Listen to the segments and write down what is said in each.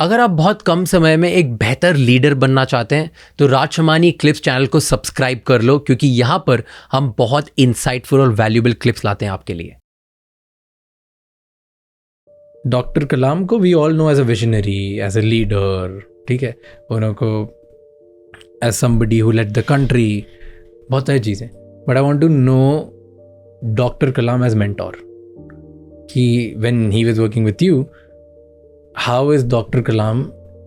अगर आप बहुत कम समय में एक बेहतर लीडर बनना चाहते हैं तो राज शमानी क्लिप्स चैनल को सब्सक्राइब कर लो, क्योंकि यहाँ पर हम बहुत इंसाइटफुल और वैल्यूएबल क्लिप्स लाते हैं आपके लिए। डॉक्टर कलाम को we all know as a visionary, as a leader, ठीक है, उनको as somebody who led the country, बहुत सारी चीज़ें। But I want to know doctor Kalam as mentor, कि when he was working with you, how is doctor Kalam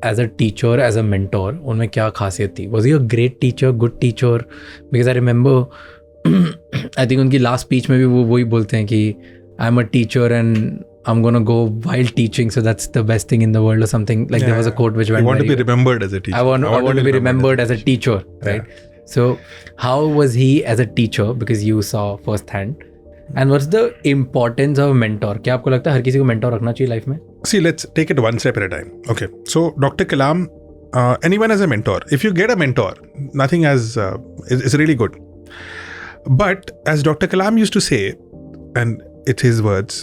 as a teacher, as a mentor? उनमें क्या खासियत थी? Was he a great teacher, good teacher? Because I remember I think उनकी last speech में भी वो वही बोलते हैं कि I am a teacher and I'm going to go while teaching, so that's the best thing in the world, or something like there was a quote which went. You want to be remembered as a teacher. I want to be remembered as a teacher, right? Yeah. So how was he as a teacher? Because you saw firsthand. And what's the importance of a mentor? क्या आपको लगता है हर किसी को mentor रखना चाहिए life में? See, let's take it one step at a time. Okay, so Dr. Kalam, anyone as a mentor. If you get a mentor, nothing as is really good. But as Dr. Kalam used to say, and it's his words,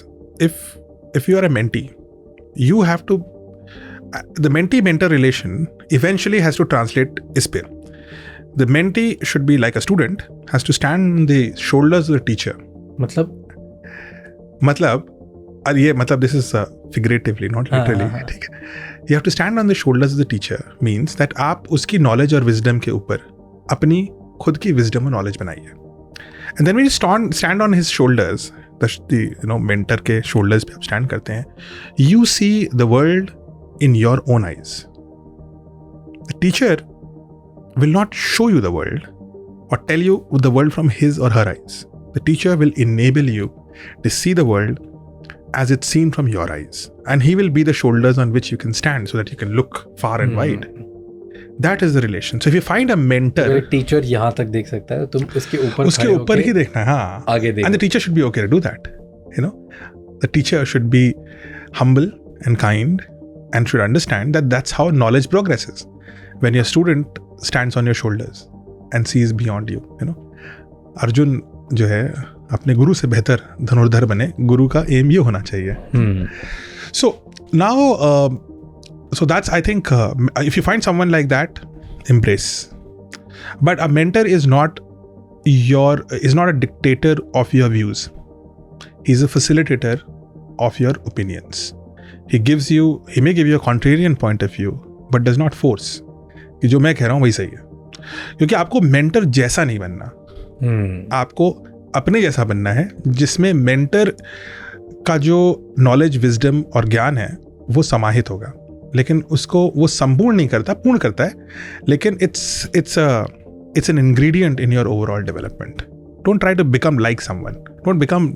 if you are a mentee, you have to, the mentee-mentor relation eventually has to translate इस पे. The mentee should be like a student, has to stand on the shoulders of the teacher. मतलब this is figuratively, not literally. ठीक है. You have to stand on the shoulders of the teacher means that आप उसकी knowledge और wisdom के ऊपर अपनी खुद की wisdom और knowledge बनाइए. And then when you stand on his shoulders, the mentor के shoulders पे आप stand करते हैं, you see the world in your own eyes. The teacher will not show you the world or tell you the world from his or her eyes. The teacher will enable you to see the world as it's seen from your eyes, and he will be the shoulders on which you can stand so that you can look far and wide. That is the relation. So if you find a mentor, एक teacher यहाँ तक देख सकता है, तुम उसके ऊपर ही देखना है, हाँ, आगे देखना. And the teacher should be okay to do that. The teacher should be humble and kind and should understand that that's how knowledge progresses. When your student stands on your shoulders and sees beyond you, Arjun जो है अपने गुरु से बेहतर धनुर्धर बने, गुरु का M ये होना चाहिए. So now so that's, I think, if you find someone like that, embrace. But a mentor is not a dictator of your views. He's a facilitator of your opinions. He may give you a contrarian point of view, but does not force कि जो मैं कह रहा हूँ वही सही है. क्योंकि आपको mentor जैसा नहीं बनना, आपको अपने जैसा बनना है, जिसमें mentor का जो knowledge, wisdom और ज्ञान है वो समाहित होगा. लेकिन उसको वो संपूर्ण नहीं करता, पूर्ण करता है, लेकिन it's an ingredient in your overall development. Don't try to become like someone. Don't become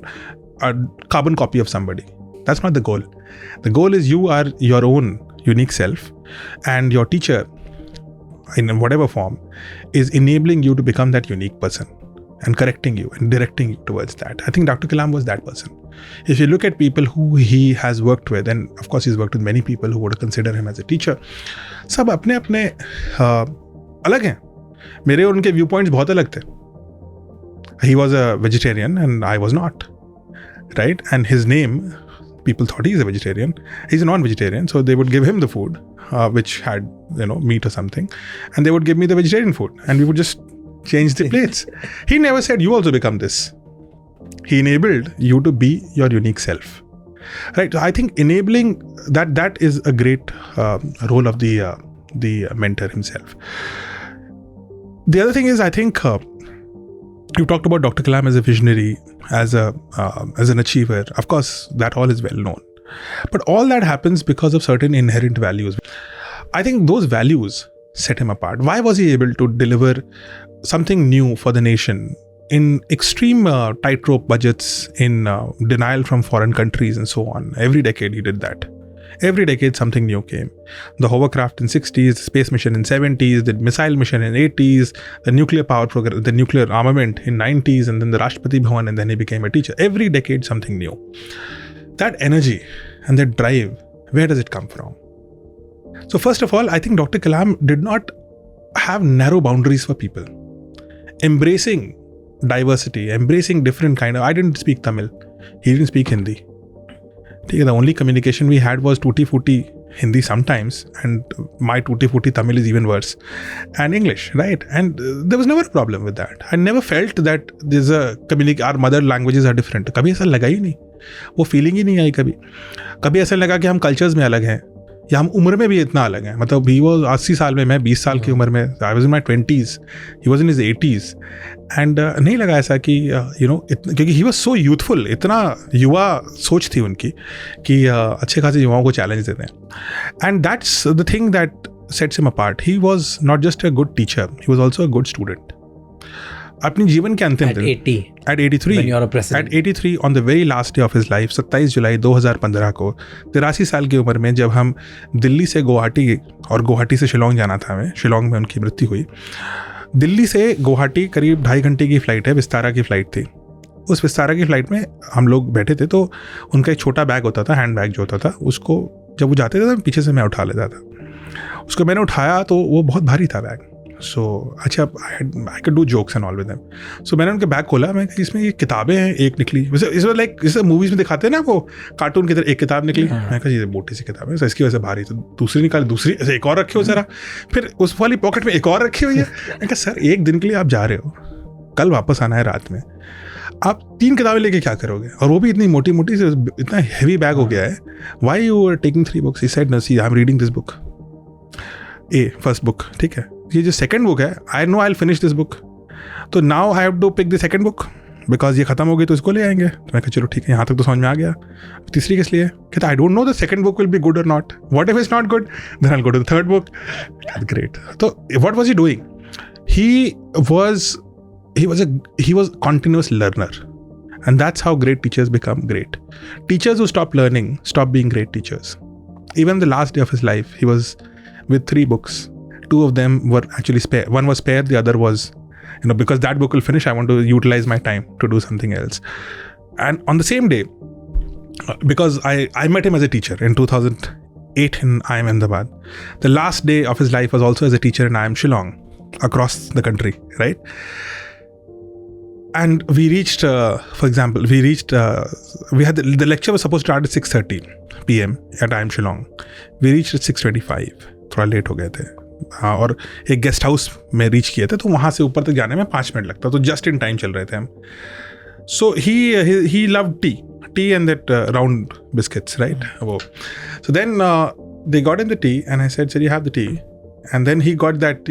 a carbon copy of somebody. That's not the goal. The goal is you are your own unique self, and your teacher, in whatever form, is enabling you to become that unique person and correcting you and directing you towards that. I think Dr. Kalam was that person. If you look at people who he has worked with, and of course he's worked with many people who would consider him as a teacher, सब अपने अपने अलग हैं. मेरे और उनके view points बहुत अलग थे. He was a vegetarian and I was not, right? And his name, people thought he's a vegetarian. He's a non-vegetarian, so they would give him the food which had meat or something, and they would give me the vegetarian food, and we would just change the plates. He never said you also become this. He enabled you to be your unique self, right? So I think enabling that is a great role of the mentor himself. The other thing is, I think you talked about Dr. Kalam as a visionary, as an achiever. Of course, that all is well known, but all that happens because of certain inherent values. I think those values set him apart. Why was he able to deliver something new for the nation in extreme tightrope budgets, in denial from foreign countries and so on? Every decade he did that. Every decade something new came. The hovercraft in 60s, the space mission in 70s, the missile mission in 80s, the nuclear power program, the nuclear armament in 90s, and then the Rashtrapati Bhavan, and then he became a teacher. Every decade something new. That energy and that drive, where does it come from? So first of all, I think Dr. Kalam did not have narrow boundaries for people. Embracing diversity, embracing different kind of, I didn't speak Tamil, he didn't speak Hindi. The only communication we had was tutti frutti Hindi sometimes, and my tutti frutti Tamil is even worse, and English, right? And there was never a problem with that. I never felt that there's our mother languages are different. कभी ऐसा लगा ही नहीं, वो feeling ही नहीं आई कभी. कभी ऐसा लगा कि हम कल्चर्स में अलग हैं या हम उम्र में भी इतना अलग हैं. मतलब ही वॉज 80 साल में, मैं 20 साल की उम्र में, I was in my 20s, he was in his 80s. And नहीं लगा ऐसा कि क्योंकि ही वॉज सो यूथफुल, इतना युवा सोच थी उनकी कि अच्छे खासे युवाओं को चैलेंज देते हैं. And that's the thing that sets him apart. He was not just a good teacher, he was also a good student. अपनी जीवन के अंतिम दिन, at 83 on the very last day of his life, 27 जुलाई 2015 को, 83 साल की उम्र में, जब हम दिल्ली से गुवाहाटी और गुवाहाटी से शिलोंग जाना था हमें, शिलोंग में उनकी मृत्यु हुई. दिल्ली से गुवाहाटी करीब 2.5 घंटे की फ़्लाइट है, विस्तारा की फ़्लाइट थी. उस विस्तारा की फ़्लाइट में हम लोग बैठे थे, तो उनका एक छोटा बैग होता था, हैंड बैग जो होता था, उसको जब वो जाते थे तो पीछे से मैं उठा लेता था. उसको मैंने उठाया तो वो बहुत भारी था बैग. सो अच्छा, I could do jokes and all with them. So मैंने उनके बैग खोला, मैं इसमें ये किताबें हैं, एक निकली, वैसे लाइक जैसे मूवीज़ में दिखाते हैं ना, वो कार्टून की तरह एक किताब निकली. मैं कहा ये मोटी सी किताब है, इसकी वजह से भारी, तो दूसरी निकाली, दूसरी ऐसे एक और रखी हो ज़रा, फिर उस वाली पॉकेट में एक और रखी हुई है. मैं कहा सर, एक दिन के लिए आप जा रहे हो, कल वापस आना है रात में, आप 3 किताबें लेके क्या करोगे, और वो भी इतनी मोटी मोटी, इतना हैवी बैग हो गया है. Why you are taking 3 books? He said no, see I am reading this book, first book, ठीक है, ये जो सेकंड बुक है, I know I will finish this book, तो now I have to pick the second book because ये खत्म हो गई तो इसको ले आएंगे. तो मैं कहा चलो ठीक है, यहाँ तक तो समझ में आ गया, तीसरी किस लिए? कहता I don't know the second book will be good or not, what if it's not good, then I will go to the third book. Great. तो what was he doing? He was a continuous learner, and that's how great teachers become great. Teachers who stop learning stop being great teachers. Even the last day of his life, he was with 3 books. 2 of them were actually spare. One was spare, the other was, because that book will finish, I want to utilize my time to do something else. And on the same day, because I met him as a teacher in 2008 in IIM Ahmedabad. The last day of his life was also as a teacher in IIM Shillong, across the country, right? And we reached, for example, we had the lecture was supposed to start at 6:30 p.m. at IIM Shillong. We reached at 6:25. थोड़ा late हो गए थे. और एक guest house में reach किए थे, तो वहाँ से ऊपर तक जाने में 5 मिनट लगता, तो जस्ट इन टाइम चल रहे थे हम. So he loved tea and that round biscuits, right? So then they got him the tea, and I said, "Sir, you have the tea." And then he got that,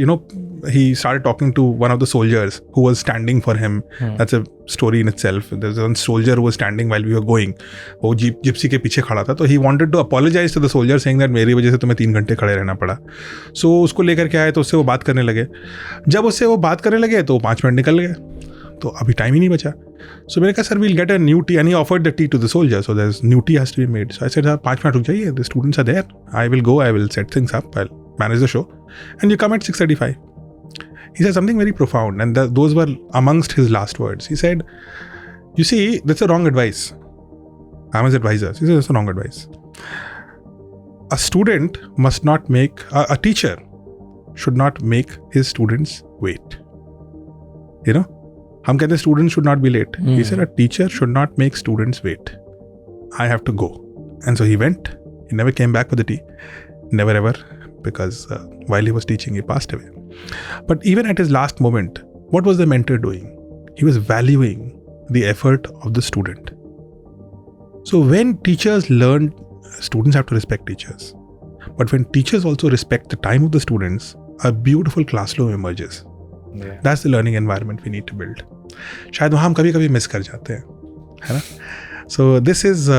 he started talking to one of the soldiers who was standing for him. That's a story in itself. There's one soldier who was standing while we were going. वो Gypsy के पीछे खड़ा था, तो he wanted to apologize to the soldier, saying that मेरी वजह से तुम्हें 3 घंटे खड़े रहना पड़ा. So उसको लेकर के आए, तो उससे वो बात करने लगे. जब उससे वो बात करने लगे तो 5 मिनट निकल गए, तो अभी टाइम ही नहीं बचा. So मैंने कहा, sir we'll get a new tea, and he offered the tea to the soldier, so there's new tea has to be made. So I said, 5 minute रुक जाइए, the students are there, I will go, I will set things up, I'll manage the show, and you come at 6:35. He said something very profound, and those were amongst his last words. He said, you see, that's a wrong advice. I'm his advisor. He said, that's a wrong advice. A student must not make, a teacher should not make his students wait. हम कहते हैं students should not be late. He said a teacher should not make students wait. I have to go. And so he went. He never came back with the tea. Never ever. Because while he was teaching, he passed away. But even at his last moment, what was the mentor doing? He was valuing the effort of the student. So when teachers learn, students have to respect teachers. But when teachers also respect the time of the students, a beautiful classroom emerges. Yeah. That's the learning environment we need to build. शायद वहाँ हम कभी-कभी miss कर जाते हैं, है ना? So this is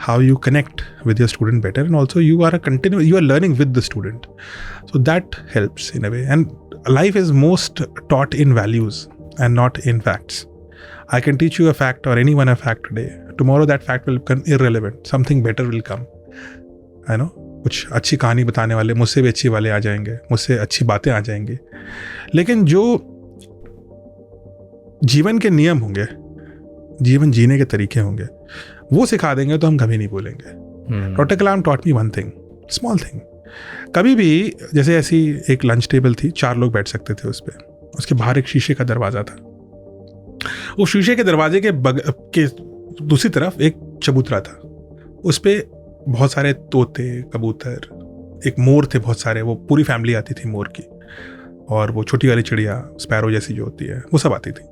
how you connect with your student better, and also you are learning with the student. So that helps in a way. And life is most taught in values and not in facts. I can teach you a fact or anyone a fact today. Tomorrow that fact will become irrelevant. Something better will come. I know. कुछ अच्छी कहानी बताने वाले मुझसे भी अच्छी वाले आ जाएंगे, मुझसे अच्छी बातें आ जाएंगी. लेकिन जो जीवन के नियम होंगे, जीवन जीने के तरीके होंगे, वो सिखा देंगे तो हम कभी नहीं भूलेंगे. डॉक्टर कलाम taught me one thing, small thing. कभी भी जैसे ऐसी एक लंच टेबल थी, 4 लोग बैठ सकते थे उस पर. उसके बाहर एक शीशे का दरवाज़ा था. उस शीशे के दरवाजे के दूसरी तरफ एक चबूतरा था. उस पर बहुत सारे तोते, कबूतर, एक मोर थे बहुत सारे, वो पूरी फैमिली आती थी मोर की, और वो छोटी वाली चिड़िया स्पैरो जैसी जो होती है वो सब आती थी.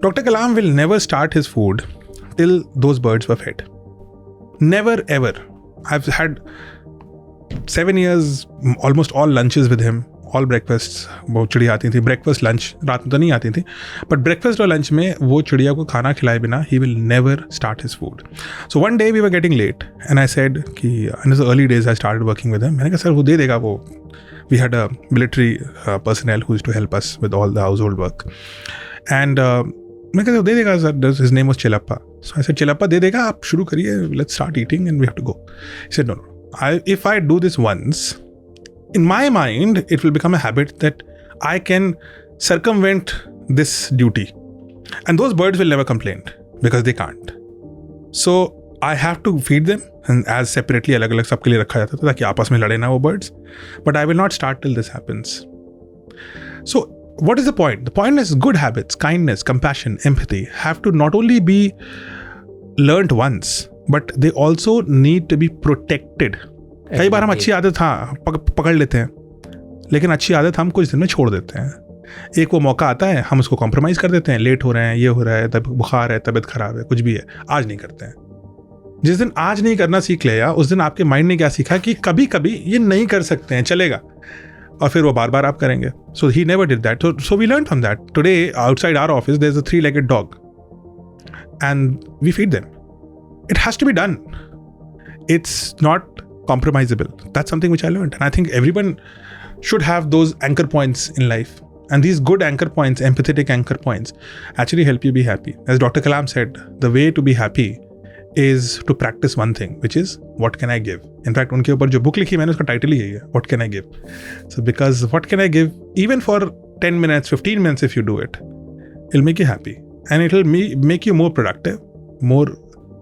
Doctor Kalam will never start his food till those birds were fed. Never ever. I have had 7 years almost all lunches with him, all breakfasts. वो चिड़िया आती थी, ब्रेकफास्ट लंच रात में तो नहीं आती थी, बट ब्रेकफास्ट और लंच में वो चिड़िया को खाना खिलाए बिना he will never start his food. So one day we were getting late and I said कि in the early days I started working with him. मैंने कहा सर वो दे देगा वो. We had a military personnel who used to help us with all the household work. And मैं कहता दे देगा sir. His name was Chilappa. So I said Chilappa दे देगा, आप शुरू करिए, let's start eating and we have to go. He said no. If I do this once, in my mind, it will become a habit that I can circumvent this duty. And those birds will never complain because they can't. So I have to feed them and as separately, अलग-अलग सबके लिए रखा जाता था ताकि आपस में लड़े ना वो birds. But I will not start till this happens. So what is the point? The point is good habits, kindness, compassion, empathy have to not only be learnt once, but they also need to be protected. कई बार हम अच्छी आदत पकड़ लेते हैं, लेकिन अच्छी आदत हम कुछ दिन में छोड़ देते हैं. एक वो मौका आता है, हम उसको कॉम्प्रोमाइज़ कर देते हैं, लेट हो रहे हैं, ये हो रहा है, तब बुखार है, तबीयत खराब है, कुछ भी है, आज नहीं करते हैं. जिस दिन आज नहीं करना सीख लिया, उस दिन आपके माइंड ने क्या सीखा कि कभी कभी ये नहीं कर सकते हैं, चलेगा, और फिर वो बार बार आप करेंगे. So he never did that. So we learn from that. Today outside our office there is a 3-legged dog and we feed them. It has to be done. It's not compromisable. That's something which I learned. And I think everyone should have those anchor points in life. And these good anchor points, empathetic anchor points, actually help you be happy. As Dr. Kalam said, the way to be happy is to practice one thing, which is, what can I give? In fact, उनके ऊपर जो book लिखी मैंने उसका title ही यही है, what can I give? So because what can I give, even for 10 minutes, 15 minutes if you do it, it'll make you happy. And it'll make you more productive, more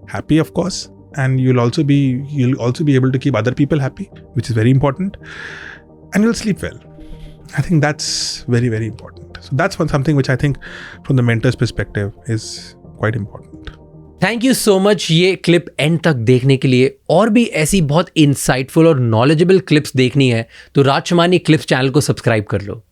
happy, of course, and you'll also be able to keep other people happy, which is very important, and you'll sleep well. I think that's very, very important. So that's something which I think from the mentor's perspective is quite important. Thank you so much ये clip and तक देखने के लिए. और भी ऐसी बहुत insightful और नॉलेजेबल क्लिप्स देखनी है तो राज शमानी क्लिप्स चैनल को सब्सक्राइब कर लो.